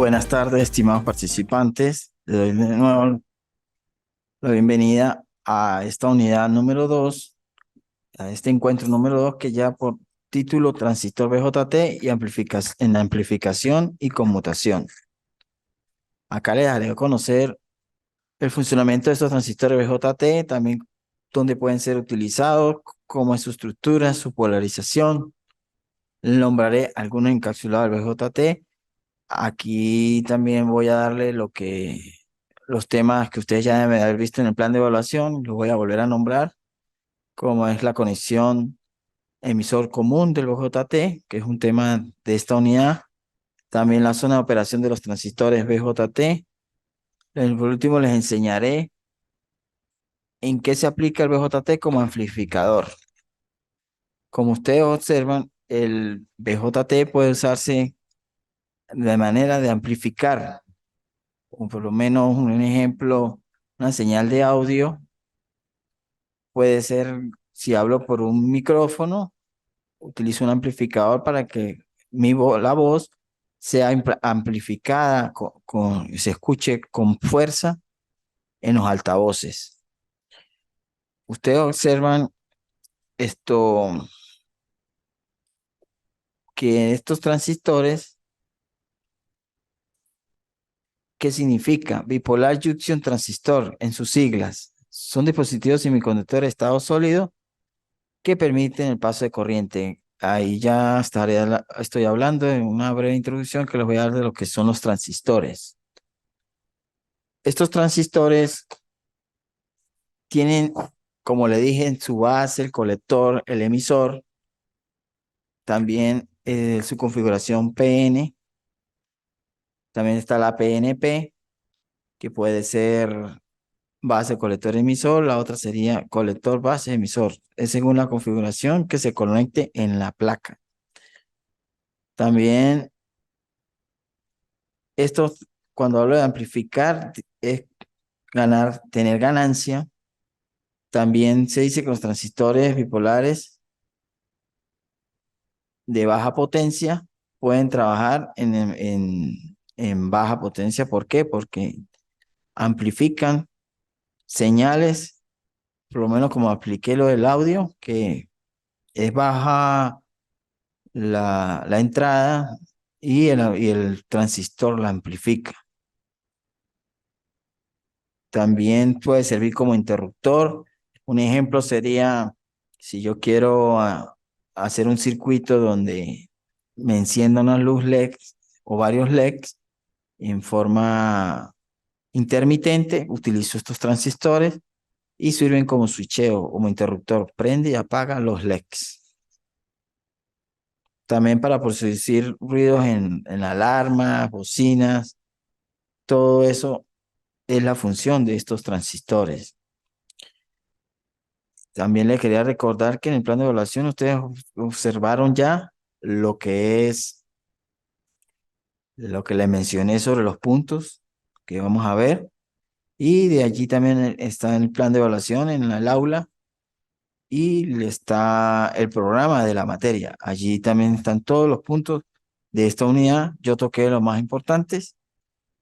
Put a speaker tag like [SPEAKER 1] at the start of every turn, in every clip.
[SPEAKER 1] Buenas tardes, estimados participantes. Le doy de nuevo la bienvenida a esta unidad número 2, a este encuentro número 2 que ya por título Transistor BJT y en amplificación y conmutación. Acá les daré a conocer el funcionamiento de estos transistores BJT, también dónde pueden ser utilizados, cómo es su estructura, su polarización. Nombraré algunos encapsulados del BJT. Aquí también voy a darle los temas que ustedes ya deben haber visto en el plan de evaluación, los voy a volver a nombrar, como es la conexión emisor común del BJT, que es un tema de esta unidad, también la zona de operación de los transistores BJT. Por último, les enseñaré en qué se aplica el BJT como amplificador. Como ustedes observan, el BJT puede usarse de manera de amplificar, o por lo menos un ejemplo, una señal de audio. Puede ser, si hablo por un micrófono, utilizo un amplificador para que la voz sea amplificada, se escuche con fuerza en los altavoces. Ustedes observan esto, que estos transistores, ¿qué significa? Bipolar Junction Transistor, en sus siglas. Son dispositivos semiconductores de estado sólido que permiten el paso de corriente. Ahí ya estoy hablando en una breve introducción que les voy a dar de lo que son los transistores. Estos transistores tienen, como le dije, en su base el colector, el emisor, también su configuración PN, también está la PNP, que puede ser base, colector, emisor, la otra sería colector, base, emisor. Es según la configuración que se conecte en la placa. También esto, cuando hablo de amplificar, es tener ganancia. También se dice que los transistores bipolares de baja potencia pueden trabajar en baja potencia. ¿Por qué? Porque amplifican señales, por lo menos como apliqué lo del audio, que es baja la entrada y el transistor la amplifica. También puede servir como interruptor. Un ejemplo sería si yo quiero hacer un circuito donde me encienda una luz LED o varios LEDs en forma intermitente, utilizo estos transistores y sirven como switcheo, como interruptor. Prende y apaga los LEDs. También para producir ruidos en alarmas, bocinas, todo eso es la función de estos transistores. También le quería recordar que en el plan de evaluación ustedes observaron ya lo que es lo que les mencioné sobre los puntos que vamos a ver. Y de allí también está en el plan de evaluación en el aula y está el programa de la materia. Allí también están todos los puntos de esta unidad. Yo toqué los más importantes.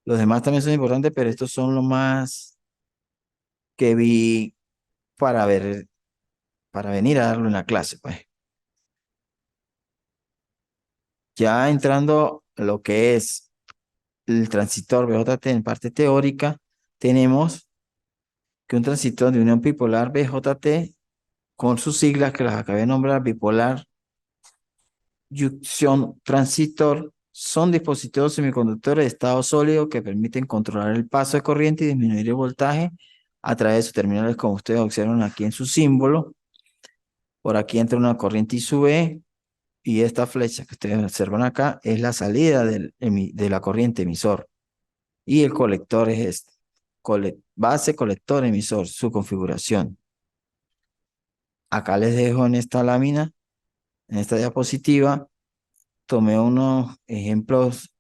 [SPEAKER 1] Los demás también son importantes, pero estos son los más que vi para ver, para venir a darlo en la clase, pues. Ya entrando a lo que es el transistor BJT en parte teórica, tenemos que un transistor de unión bipolar BJT, con sus siglas que las acabé de nombrar, bipolar junction transistor, son dispositivos semiconductores de estado sólido que permiten controlar el paso de corriente y disminuir el voltaje a través de sus terminales, como ustedes observan aquí en su símbolo. Por aquí entra una corriente y sube, y esta flecha que ustedes observan acá es la salida de la corriente emisor. Y el colector es este, base, colector, emisor, su configuración. Acá les dejo en esta lámina, en esta diapositiva, tomé unos ejemplos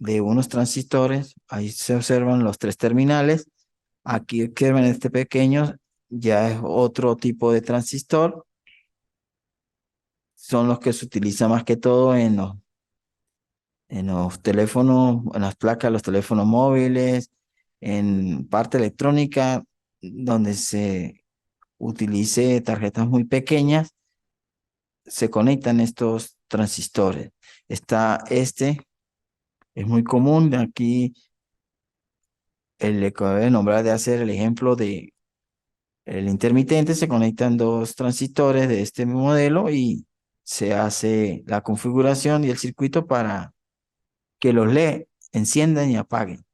[SPEAKER 1] de unos transistores. Ahí se observan los tres terminales. Aquí que ven este pequeño, ya es otro tipo de transistor. Son los que se utilizan más que todo en los teléfonos, en las placas de los teléfonos móviles, en parte electrónica, donde se utilice tarjetas muy pequeñas, se conectan estos transistores. Es muy común, aquí el que acabo de nombrar de hacer el ejemplo de el intermitente, se conectan dos transistores de este modelo y se hace la configuración y el circuito para que los LED enciendan y apaguen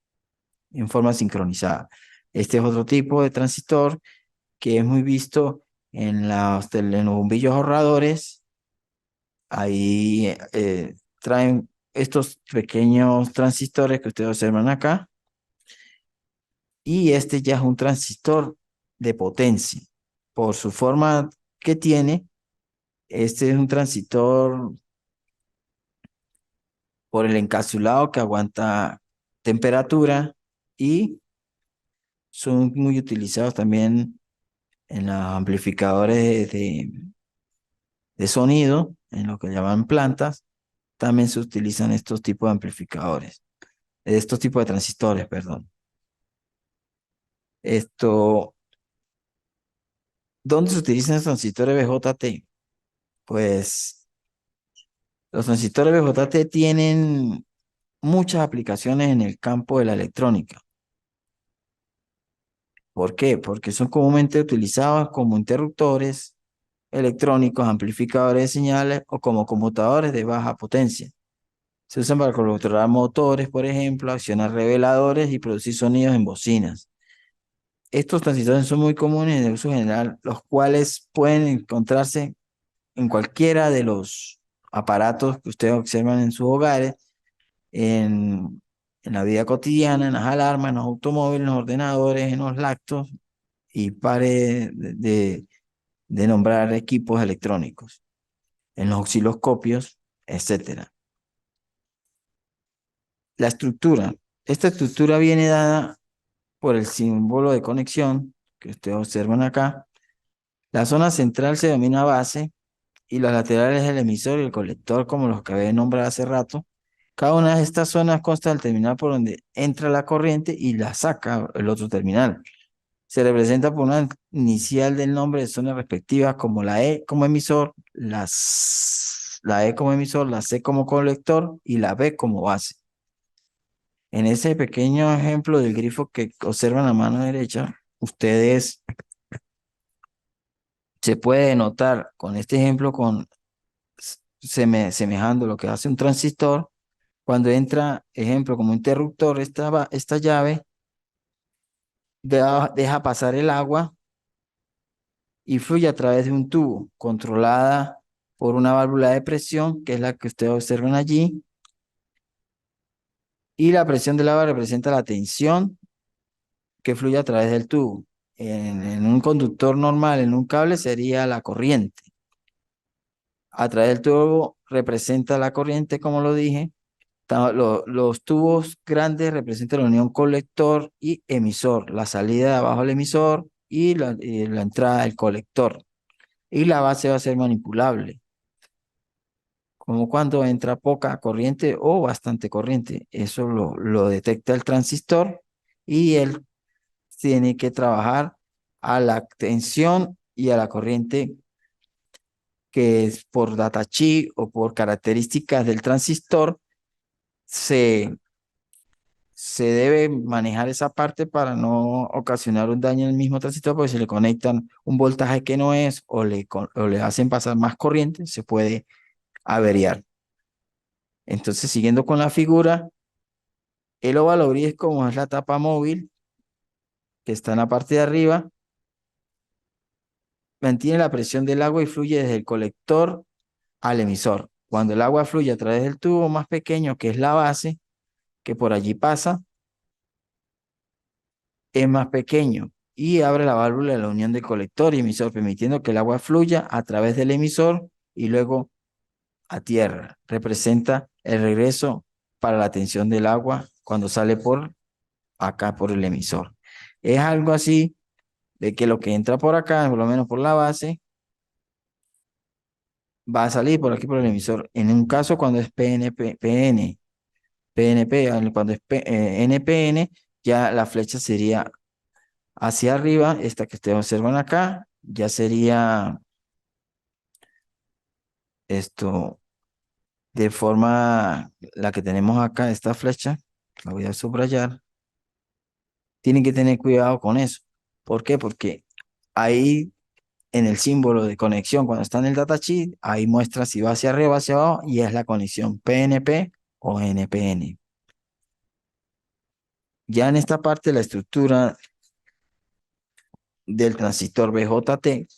[SPEAKER 1] en forma sincronizada. Este es otro tipo de transistor que es muy visto en los bombillos ahorradores. Ahí traen estos pequeños transistores que ustedes observan acá. Y este ya es un transistor de potencia. Por su forma que tiene, este es un transistor por el encapsulado que aguanta temperatura y son muy utilizados también en los amplificadores de sonido, en lo que llaman plantas. También se utilizan estos tipos de amplificadores, estos tipos de transistores, perdón. Esto, ¿dónde se utilizan los transistores BJT? Pues los transistores BJT tienen muchas aplicaciones en el campo de la electrónica. ¿Por qué? Porque son comúnmente utilizados como interruptores electrónicos, amplificadores de señales o como computadores de baja potencia. Se usan para controlar motores, por ejemplo, accionar reveladores y producir sonidos en bocinas. Estos transistores son muy comunes de uso general, los cuales pueden encontrarse en cualquiera de los aparatos que ustedes observan en sus hogares, en, en la vida cotidiana, en las alarmas, en los automóviles, en los ordenadores, en los laptops y pare de nombrar equipos electrónicos, en los osciloscopios, etcétera. La estructura. Esta estructura viene dada por el símbolo de conexión que ustedes observan acá. La zona central se denomina base y las laterales el emisor y el colector, como los que había nombrado hace rato. Cada una de estas zonas consta del terminal por donde entra la corriente y la saca el otro terminal. Se representa por una inicial del nombre de zonas respectivas como la E como emisor, la E como emisor, la C como colector y la B como base. En ese pequeño ejemplo del grifo que observan a la mano derecha, ustedes se puede notar con este ejemplo, semejando lo que hace un transistor, cuando entra, ejemplo, como interruptor, esta llave deja pasar el agua y fluye a través de un tubo controlada por una válvula de presión, que es la que ustedes observan allí, y la presión del agua representa la tensión que fluye a través del tubo. En un conductor normal, en un cable, sería la corriente. A través del tubo representa la corriente, como lo dije. Los tubos grandes representan la unión colector y emisor, la salida de abajo del emisor y la entrada del colector. Y la base va a ser manipulable, como cuando entra poca corriente o bastante corriente. Eso lo detecta el transistor y él tiene que trabajar a la tensión y a la corriente que es por datasheet o por características del transistor, se, se debe manejar esa parte para no ocasionar un daño en el mismo transistor, porque si le conectan un voltaje que no es o le hacen pasar más corriente, se puede averiar. Entonces, siguiendo con la figura, el óvalo gris como es la tapa móvil, que está en la parte de arriba, mantiene la presión del agua y fluye desde el colector al emisor. Cuando el agua fluye a través del tubo más pequeño, que es la base, que por allí pasa, es más pequeño y abre la válvula de la unión de colector y emisor, permitiendo que el agua fluya a través del emisor y luego a tierra. Representa el regreso para la tensión del agua cuando sale por acá, por el emisor. Es algo así de que lo que entra por acá, por lo menos por la base, va a salir por aquí por el emisor. En un caso cuando es PNP, PN. PNP, cuando es NPN, ya la flecha sería hacia arriba, esta que ustedes observan acá, ya sería esto de forma, la que tenemos acá, esta flecha, la voy a subrayar, tienen que tener cuidado con eso. ¿Por qué? Porque ahí en el símbolo de conexión, cuando está en el datasheet, ahí muestra si va hacia arriba o hacia abajo y es la conexión PNP o NPN. Ya en esta parte, la estructura del transistor BJT,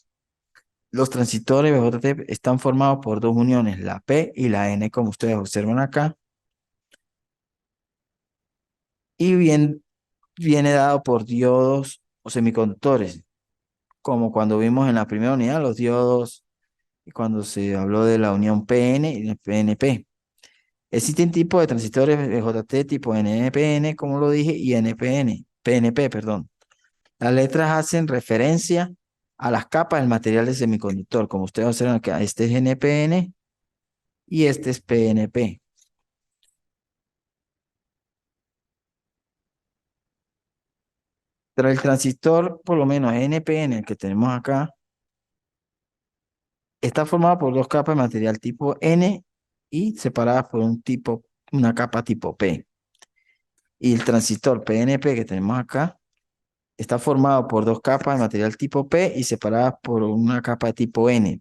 [SPEAKER 1] los transistores BJT están formados por dos uniones, la P y la N, como ustedes observan acá, y viene dado por diodos o semiconductores, como cuando vimos en la primera unidad los diodos, y cuando se habló de la unión PN y de PNP. Existen tipos de transistores BJT tipo NPN, como lo dije, y NPN, PNP, perdón. Las letras hacen referencia a las capas del material de semiconductor, como ustedes observan acá, este es NPN y este es PNP. Pero el transistor, por lo menos NPN, el que tenemos acá, está formado por dos capas de material tipo N y separadas por una capa tipo P. Y el transistor PNP que tenemos acá está formado por dos capas de material tipo P y separadas por una capa de tipo N.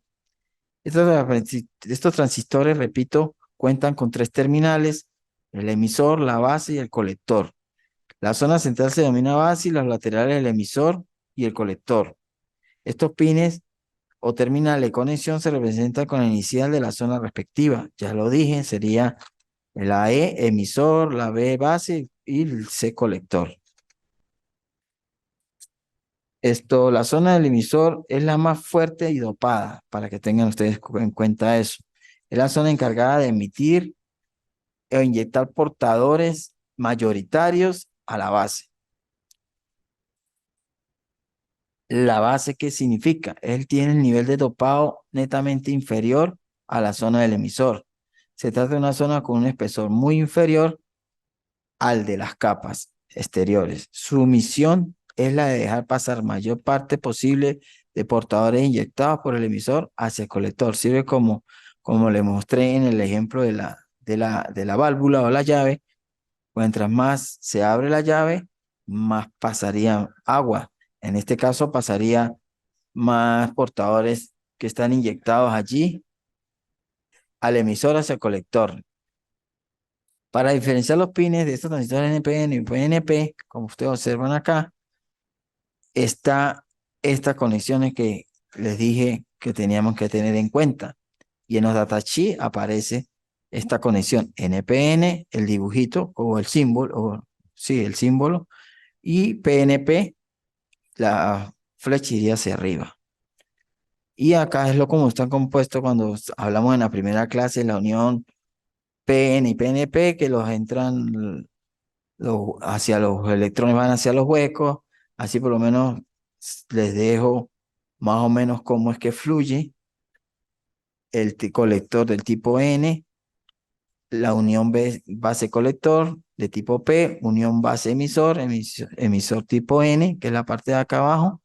[SPEAKER 1] Estos transistores, repito, cuentan con tres terminales: el emisor, la base y el colector. La zona central se denomina base y los laterales el emisor y el colector. Estos pines o terminales de conexión se representan con la inicial de la zona respectiva. Ya lo dije, sería la E emisor, la B base y el C colector. La zona del emisor es la más fuerte y dopada, para que tengan ustedes en cuenta eso. Es la zona encargada de emitir o inyectar portadores mayoritarios a la base. ¿La base qué significa? Él tiene el nivel de dopado netamente inferior a la zona del emisor. Se trata de una zona con un espesor muy inferior al de las capas exteriores. Su misión es la de dejar pasar mayor parte posible de portadores inyectados por el emisor hacia el colector. Sirve como le mostré en el ejemplo de la válvula o la llave. Mientras más se abre la llave, más pasaría agua. En este caso, pasaría más portadores que están inyectados allí al emisor hacia el colector. Para diferenciar los pines de estos transistores NPN y PNP, como ustedes observan acá, está estas conexiones que les dije que teníamos que tener en cuenta. Y en los datasheets aparece esta conexión NPN, el dibujito o el símbolo, sí, el símbolo, y PNP, la flecha iría hacia arriba. Y acá es lo como están compuestos cuando hablamos en la primera clase, la unión PN y PNP, que los entran hacia los electrones, van hacia los huecos. Así por lo menos les dejo más o menos cómo es que fluye el colector del tipo N, la unión base colector de tipo P, unión base emisor, emisor tipo N, que es la parte de acá abajo,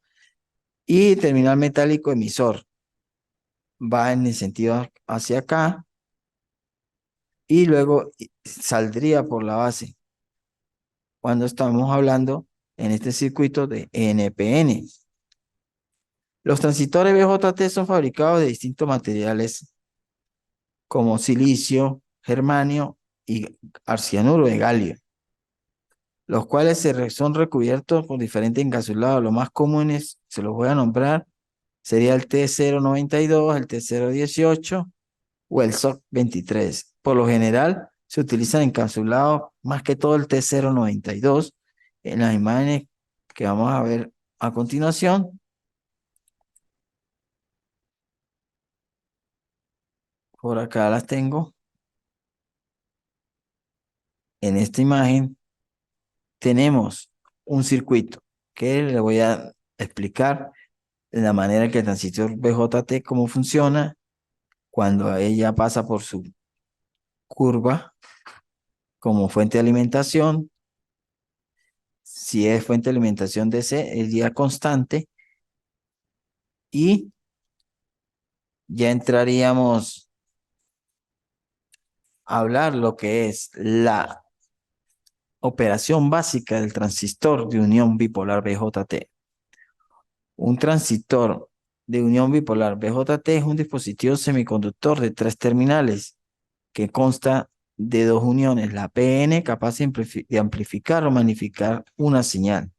[SPEAKER 1] y terminal metálico emisor. Va en el sentido hacia acá y luego saldría por la base cuando estamos hablando en este circuito de NPN. Los transistores BJT son fabricados de distintos materiales como silicio, germanio y arcianuro de galio, los cuales son recubiertos por diferentes encapsulados. Los más comunes, se los voy a nombrar, sería el T092, el T018 o el SOC23. Por lo general, se utilizan encapsulados más que todo el T092 en las imágenes que vamos a ver a continuación. Por acá las tengo. En esta imagen tenemos un circuito que le voy a explicar de la manera que el transistor BJT cómo funciona cuando ella pasa por su curva, como fuente de alimentación. Si es fuente de alimentación DC, es día constante. Y ya entraríamos a hablar lo que es la operación básica del transistor de unión bipolar BJT. Un transistor de unión bipolar BJT es un dispositivo semiconductor de tres terminales que consta de dos uniones, la PN capaz de amplificar o magnificar una señal.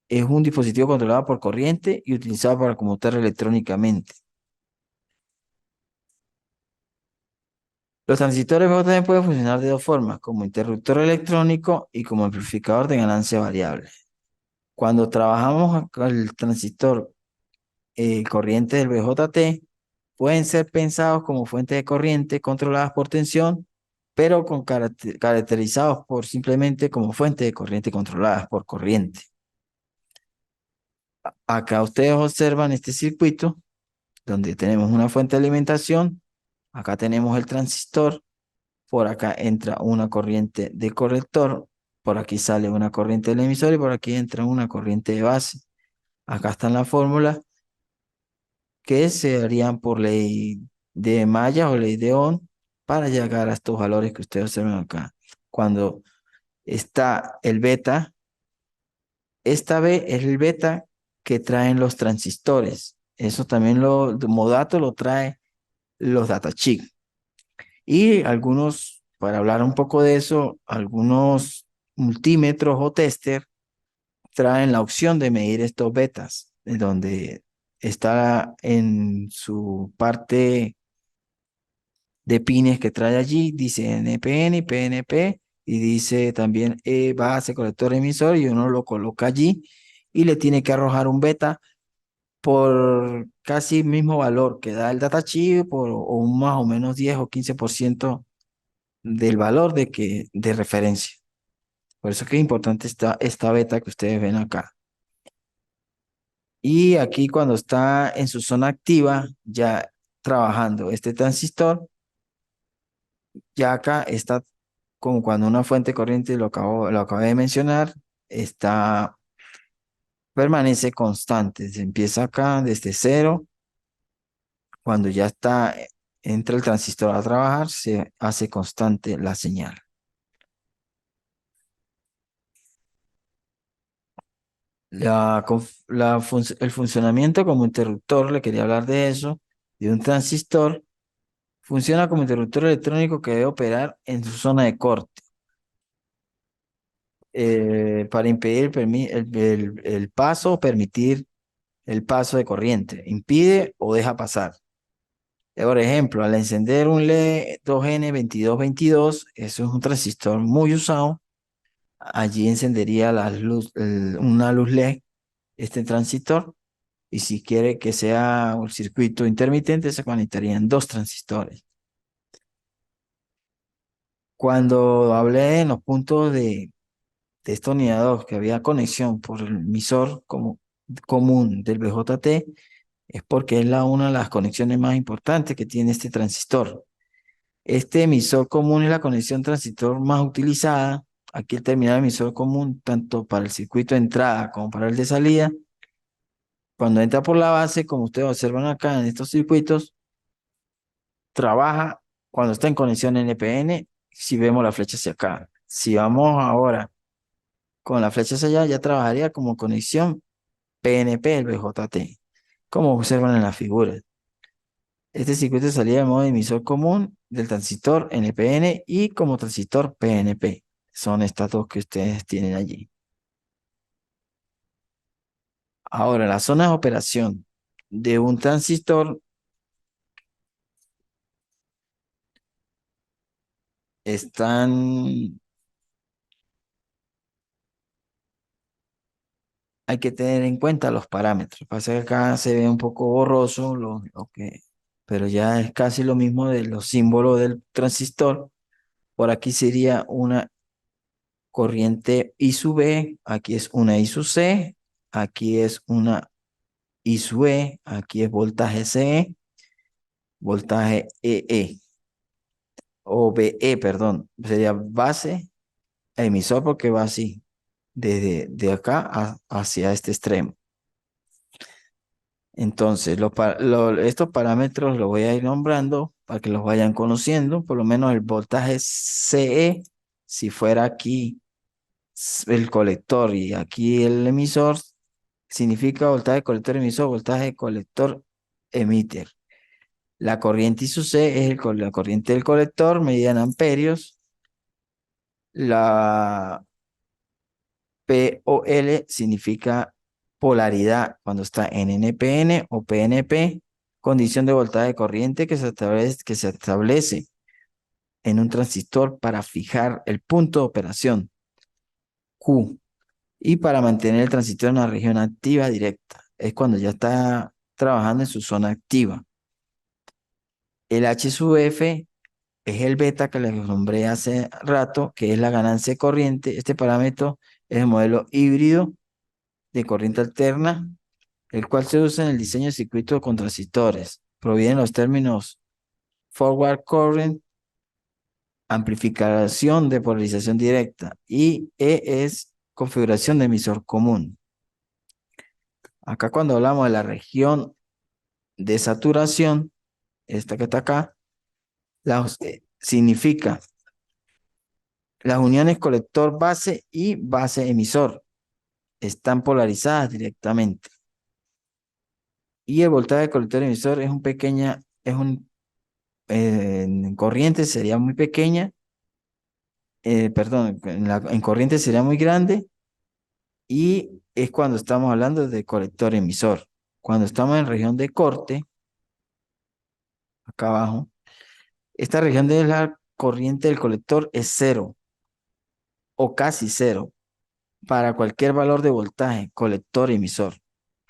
[SPEAKER 1] Es un dispositivo controlado por corriente y utilizado para conmutar electrónicamente. Los transistores BJT pueden funcionar de dos formas, como interruptor electrónico y como amplificador de ganancia variable. Cuando trabajamos con el transistor corriente del BJT, pueden ser pensados como fuentes de corriente controladas por tensión, pero caracterizados por simplemente como fuentes de corriente controladas por corriente. Acá ustedes observan este circuito donde tenemos una fuente de alimentación, acá tenemos el transistor, por acá entra una corriente de colector, por aquí sale una corriente del emisor y por aquí entra una corriente de base. Acá están las fórmulas que se harían por ley de Maya o ley de Ohm para llegar a estos valores que ustedes observan acá. Cuando está el beta, esta B es el beta que traen los transistores. Eso también como dato lo trae los datasheets. Y algunos, para hablar un poco de eso, algunos multímetros o tester traen la opción de medir estos betas, en donde está en su parte de pines que trae allí, dice NPN y PNP, y dice también base, colector, emisor, y uno lo coloca allí y le tiene que arrojar un beta por casi el mismo valor que da el datasheet, o un más o menos 10 o 15% del valor de referencia. Por eso es que es importante esta beta que ustedes ven acá. Y aquí cuando está en su zona activa, ya trabajando este transistor, ya acá está como cuando una fuente corriente, lo acabé de mencionar, permanece constante. Se empieza acá desde cero. Cuando ya entra el transistor a trabajar, se hace constante la señal. El funcionamiento como interruptor, le quería hablar de eso, de un transistor, funciona como interruptor electrónico que debe operar en su zona de corte para impedir el paso o permitir el paso de corriente. Impide o deja pasar. Por ejemplo, al encender un LED 2N2222, eso es un transistor muy usado. Allí encendería una luz LED, este transistor. Y si quiere que sea un circuito intermitente, se conectarían dos transistores. Cuando hablé en los puntos de esta unidad 2 que había conexión por el emisor común del BJT, es porque es una de las conexiones más importantes que tiene este transistor. Este emisor común es la conexión transistor más utilizada. Aquí el terminal emisor común, tanto para el circuito de entrada como para el de salida. Cuando entra por la base, como ustedes observan acá en estos circuitos, trabaja cuando está en conexión NPN, si vemos la flecha hacia acá. Si vamos ahora con la flecha hacia allá, ya trabajaría como conexión PNP, el BJT, como observan en la figura. Este circuito salía de modo emisor común del transistor NPN y como transistor PNP. Son estas dos que ustedes tienen allí. Ahora, las zonas de operación de un transistor están, hay que tener en cuenta los parámetros. Pasa que acá se ve un poco borroso, pero ya es casi lo mismo de los símbolos del transistor. Por aquí sería una corriente I sub E, aquí es una I sub C, aquí es una I sub E, aquí es voltaje CE, voltaje EE. o BE, perdón, sería base a emisor porque va así, desde de acá hacia este extremo. Entonces, estos parámetros los voy a ir nombrando para que los vayan conociendo. Por lo menos el voltaje CE, si fuera aquí el colector y aquí el emisor, significa voltaje colector emisor, voltaje colector emiter. La corriente ISUC es la corriente del colector, medida en amperios. La POL significa polaridad cuando está en NPN o PNP, condición de voltaje de corriente que se establece en un transistor para fijar el punto de operación Q y para mantener el transistor en una región activa directa. Es cuando ya está trabajando en su zona activa. El H sub F es el beta que les nombré hace rato, que es la ganancia de corriente. Este parámetro es el modelo híbrido de corriente alterna, el cual se usa en el diseño de circuitos con transistores. Provienen los términos forward current, amplificación de polarización directa y E es configuración de emisor común. Acá cuando hablamos de la región de saturación, esta que está acá, significa las uniones colector base y base emisor están polarizadas directamente. Y el voltaje de colector emisor es en corriente sería muy pequeña, perdón, en corriente sería muy grande y es cuando estamos hablando de colector emisor. Cuando estamos en región de corte, acá abajo, esta región de la corriente del colector es cero o casi cero para cualquier valor de voltaje, colector emisor.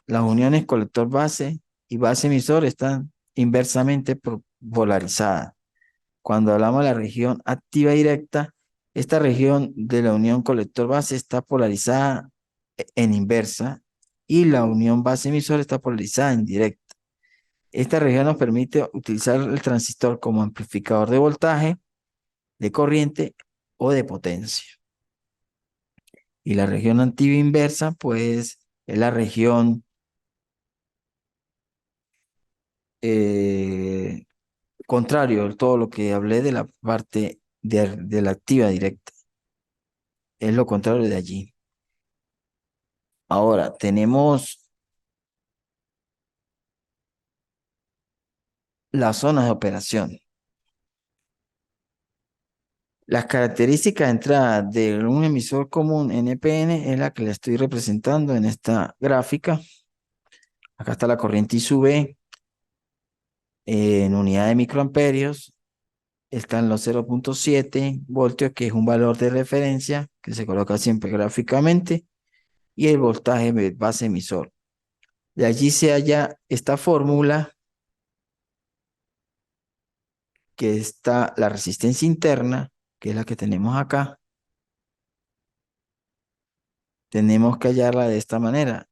[SPEAKER 1] Las uniones colector base y base emisor están inversamente polarizadas. Cuando hablamos de la región activa directa, esta región de la unión colector base está polarizada en inversa y la unión base emisor está polarizada en directa. Esta región nos permite utilizar el transistor como amplificador de voltaje, de corriente o de potencia. Y la región activa inversa, pues, es la región eh, contrario a todo lo que hablé de la parte de la activa directa. Es lo contrario de allí. Ahora, tenemos las zonas de operación. Las características de entrada de un emisor común NPN es la que le estoy representando en esta gráfica. Acá está la corriente I sub E en unidad de microamperios. Están los 0,7 voltios, que es un valor de referencia que se coloca siempre gráficamente, y el voltaje de base emisor. De allí se halla esta fórmula, que está la resistencia interna, que es la que tenemos acá. Tenemos que hallarla de esta manera.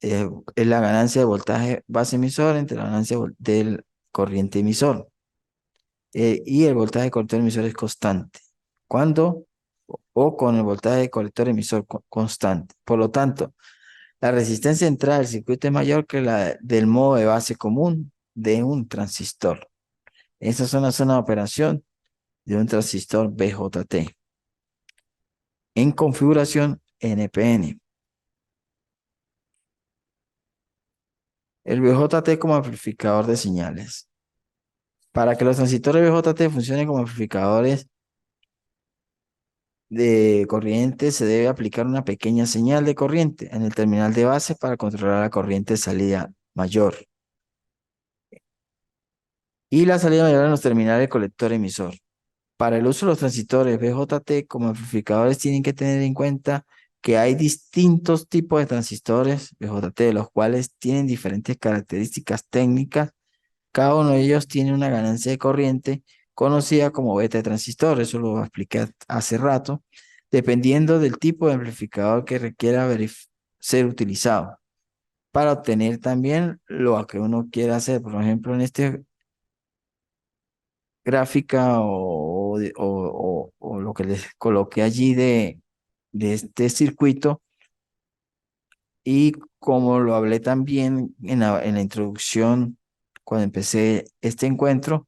[SPEAKER 1] Es la ganancia de voltaje base emisor entre la ganancia del corriente emisor. Y el voltaje de colector emisor es constante. ¿Cuándo? O con el voltaje de colector emisor constante. Por lo tanto, la resistencia de entrada del circuito es mayor que la del modo de base común de un transistor. Esas son las zonas de operación de un transistor BJT en configuración NPN. El BJT como amplificador de señales. Para que los transistores BJT funcionen como amplificadores de corriente, se debe aplicar una pequeña señal de corriente en el terminal de base para controlar la corriente de salida mayor y la salida mayor en los terminales de colector emisor. Para el uso de los transistores BJT como amplificadores tienen que tener en cuenta que hay distintos tipos de transistores BJT, los cuales tienen diferentes características técnicas. Cada uno de ellos tiene una ganancia de corriente conocida como beta de transistor, eso lo expliqué hace rato, dependiendo del tipo de amplificador que requiera ser utilizado para obtener también lo que uno quiera hacer. Por ejemplo, en este gráfica o lo que les coloqué allí de este circuito. Y como lo hablé también en la introducción, cuando empecé este encuentro,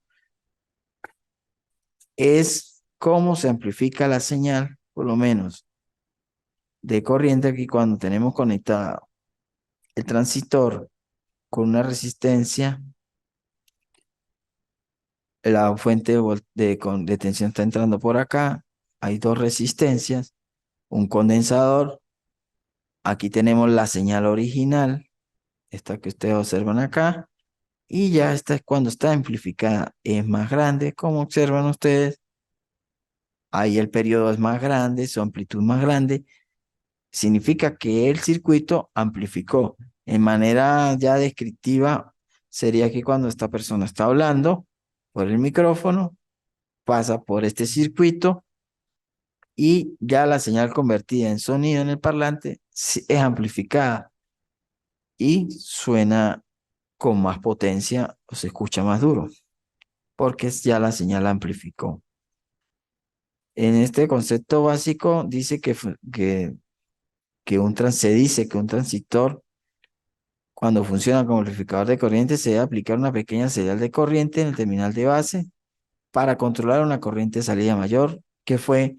[SPEAKER 1] es cómo se amplifica la señal, por lo menos de corriente, aquí cuando tenemos conectado el transistor con una resistencia, la fuente de tensión está entrando por acá, hay dos resistencias, un condensador, aquí tenemos la señal original, esta que ustedes observan acá, y ya esta es cuando está amplificada, es más grande, como observan ustedes, ahí el periodo es más grande, su amplitud más grande, significa que el circuito amplificó. En manera ya descriptiva, sería que cuando esta persona está hablando por el micrófono, pasa por este circuito y ya la señal convertida en sonido en el parlante es amplificada y suena con más potencia o se escucha más duro, porque ya la señal amplificó. En este concepto básico dice se dice que un transistor, cuando funciona como amplificador de corriente, se debe aplicar una pequeña señal de corriente en el terminal de base para controlar una corriente de salida mayor, que fue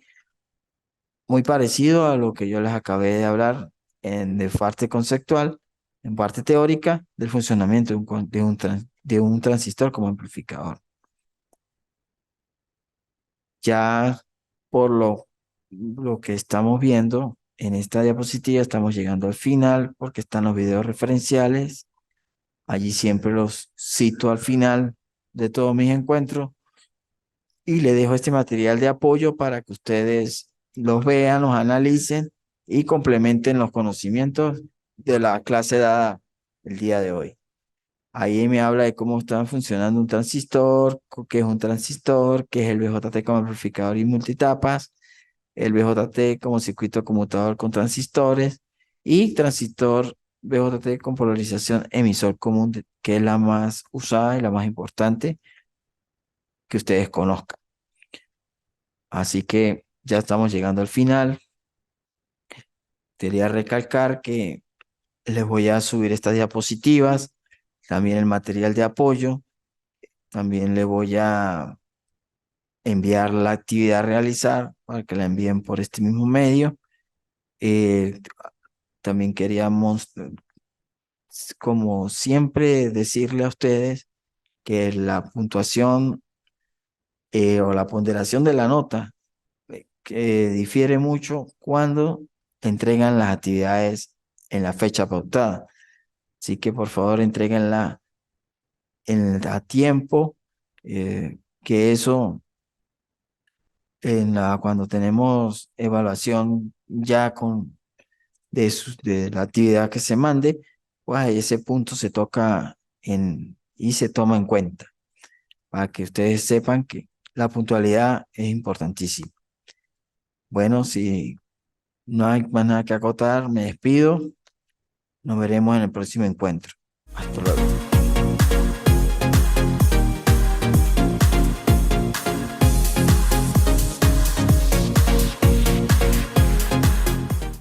[SPEAKER 1] muy parecido a lo que yo les acabé de hablar de parte conceptual, en parte teórica, del funcionamiento de un transistor como amplificador. Ya por lo que estamos viendo en esta diapositiva, estamos llegando al final porque están los videos referenciales. Allí siempre los cito al final de todos mis encuentros y le dejo este material de apoyo para que ustedes los vean, los analicen y complementen los conocimientos de la clase dada el día de hoy. Ahí me habla de cómo está funcionando un transistor, qué es un transistor, qué es el VJT como amplificador y multitapas, el VJT como circuito conmutador con transistores y transistor VJT con polarización emisor común, que es la más usada y la más importante que ustedes conozcan. Así que ya estamos llegando al final. Quería recalcar que les voy a subir estas diapositivas, también el material de apoyo, también le voy a enviar la actividad a realizar para que la envíen por este mismo medio. Eh, También queríamos, como siempre, decirle a ustedes que la puntuación o la ponderación de la nota que difiere mucho cuando entregan las actividades en la fecha pautada. Así que por favor entreguenla a tiempo, que eso cuando tenemos evaluación ya de la actividad que se mande, pues ese punto se toca y se toma en cuenta para que ustedes sepan que la puntualidad es importantísima. Bueno, si no hay más nada que acotar, me despido. Nos veremos en el próximo encuentro. Hasta luego.